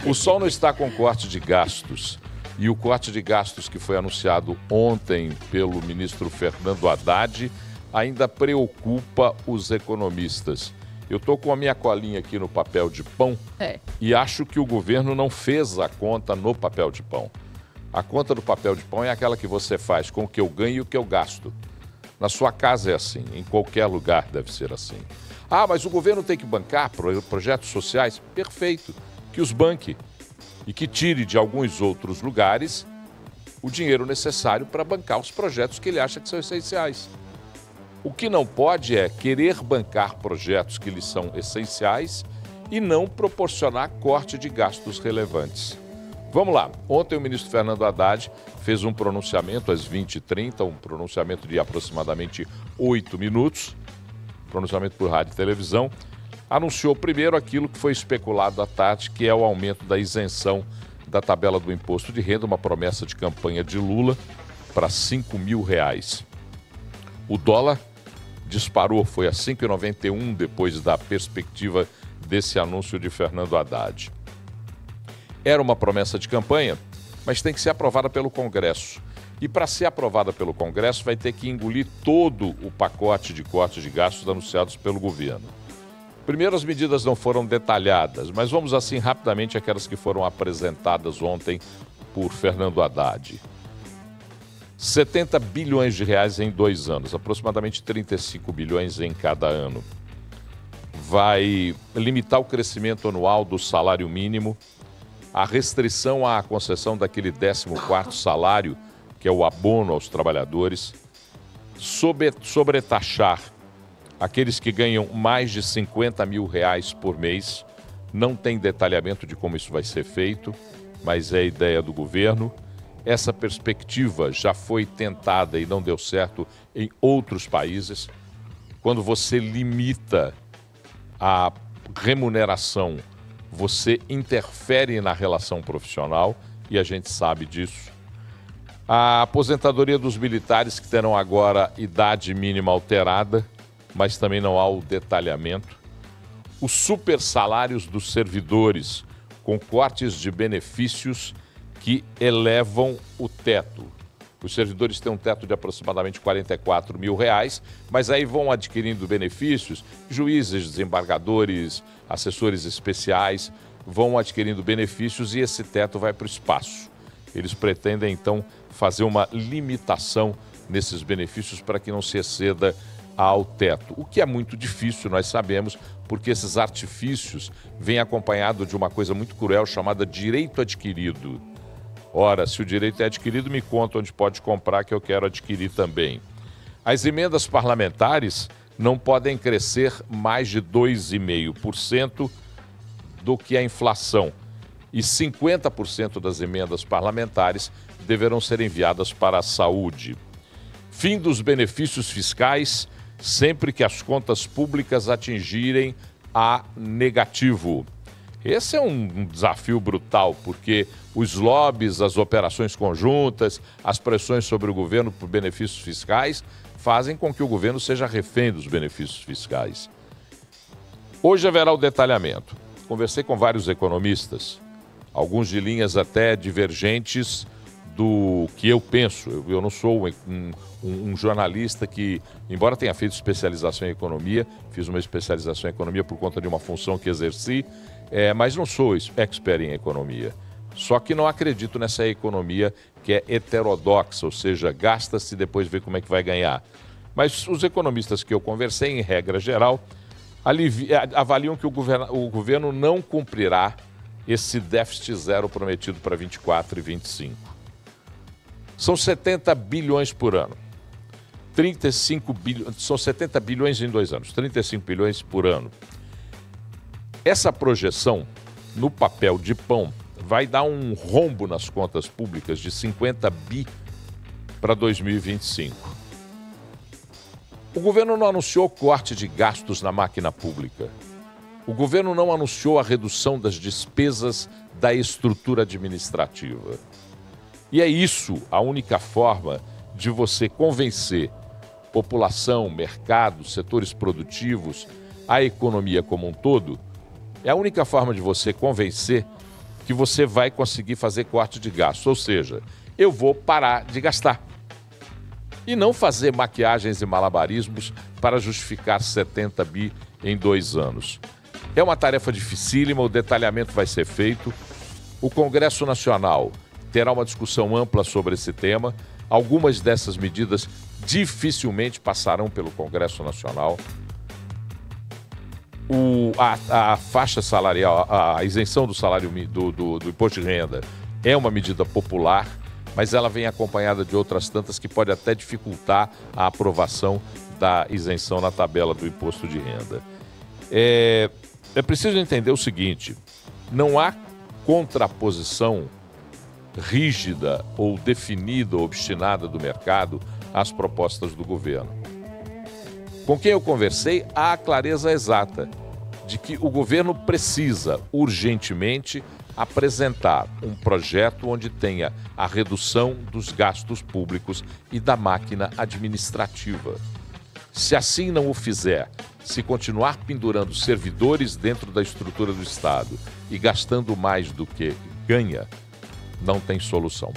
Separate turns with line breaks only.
O sol não está com corte de gastos. E o corte de gastos que foi anunciado ontem pelo ministro Fernando Haddad ainda preocupa os economistas. Eu estou com a minha colinha aqui no papel de pão e acho que o governo não fez a conta no papel de pão. A conta do papel de pão é aquela que você faz com o que eu ganho e o que eu gasto. Na sua casa é assim, em qualquer lugar deve ser assim. Ah, mas o governo tem que bancar projetos sociais? Perfeito, que os banque e que tire de alguns outros lugares o dinheiro necessário para bancar os projetos que ele acha que são essenciais. O que não pode é querer bancar projetos que lhes são essenciais e não proporcionar corte de gastos relevantes. Vamos lá. Ontem o ministro Fernando Haddad fez um pronunciamento às 20h30, um pronunciamento de aproximadamente 8 minutos, pronunciamento por rádio e televisão. Anunciou primeiro aquilo que foi especulado à tarde, que é o aumento da isenção da tabela do imposto de renda, uma promessa de campanha de Lula para R$5.000. O dólar disparou, foi a 5,91 depois da perspectiva desse anúncio de Fernando Haddad. Era uma promessa de campanha, mas tem que ser aprovada pelo Congresso. E para ser aprovada pelo Congresso vai ter que engolir todo o pacote de cortes de gastos anunciados pelo governo. Primeiro, as medidas não foram detalhadas, mas vamos assim rapidamente aquelas que foram apresentadas ontem por Fernando Haddad. 70 bilhões de reais em 2 anos, aproximadamente 35 bilhões em cada ano. Vai limitar o crescimento anual do salário mínimo, a restrição à concessão daquele 14º salário, que é o abono aos trabalhadores, sobretaxar aqueles que ganham mais de R$50 mil por mês. Não tem detalhamento de como isso vai ser feito, mas é a ideia do governo. Essa perspectiva já foi tentada e não deu certo em outros países. Quando você limita a remuneração, você interfere na relação profissional e a gente sabe disso. A aposentadoria dos militares, que terão agora idade mínima alterada, mas também não há o detalhamento. Os super salários dos servidores, com cortes de benefícios que elevam o teto. Os servidores têm um teto de aproximadamente R$44 mil, mas aí vão adquirindo benefícios, juízes, desembargadores, assessores especiais, vão adquirindo benefícios e esse teto vai para o espaço. Eles pretendem, então, fazer uma limitação nesses benefícios para que não se exceda ao teto, o que é muito difícil, nós sabemos, porque esses artifícios vêm acompanhados de uma coisa muito cruel chamada direito adquirido. Ora, se o direito é adquirido, me conta onde pode comprar que eu quero adquirir também. As emendas parlamentares não podem crescer mais de 2,5% do que a inflação. E 50% das emendas parlamentares deverão ser enviadas para a saúde. Fim dos benefícios fiscais sempre que as contas públicas atingirem a negativo. Esse é um desafio brutal, porque os lobbies, as operações conjuntas, as pressões sobre o governo por benefícios fiscais fazem com que o governo seja refém dos benefícios fiscais. Hoje haverá o detalhamento. Conversei com vários economistas, alguns de linhas até divergentes do que eu penso. Eu não sou um jornalista que, embora tenha feito especialização em economia, fiz uma especialização em economia por conta de uma função que exerci, mas não sou expert em economia. Só que não acredito nessa economia que é heterodoxa, ou seja, gasta-se e depois vê como é que vai ganhar. Mas os economistas que eu conversei, em regra geral, avaliam que o governo não cumprirá esse déficit zero prometido para 24 e 25. São 70 bilhões por ano. 35 bilhões, são 70 bilhões em 2 anos, 35 bilhões por ano. Essa projeção, no papel de pão, vai dar um rombo nas contas públicas de 50 bi para 2025. O governo não anunciou corte de gastos na máquina pública. O governo não anunciou a redução das despesas da estrutura administrativa. E é isso a única forma de você convencer população, mercado, setores produtivos, a economia como um todo. É a única forma de você convencer que você vai conseguir fazer corte de gastos. Ou seja, eu vou parar de gastar. E não fazer maquiagens e malabarismos para justificar 70 bi em 2 anos. É uma tarefa dificílima, o detalhamento vai ser feito. O Congresso Nacional terá uma discussão ampla sobre esse tema. Algumas dessas medidas dificilmente passarão pelo Congresso Nacional. A faixa salarial, a isenção do salário do imposto de renda é uma medida popular, mas ela vem acompanhada de outras tantas que pode até dificultar a aprovação da isenção na tabela do imposto de renda. É preciso entender o seguinte: não há contraposição rígida ou definida ou obstinada do mercado às propostas do governo. Com quem eu conversei, há a clareza exata de que o governo precisa urgentemente apresentar um projeto onde tenha a redução dos gastos públicos e da máquina administrativa. Se assim não o fizer, se continuar pendurando servidores dentro da estrutura do Estado e gastando mais do que ganha, não tem solução.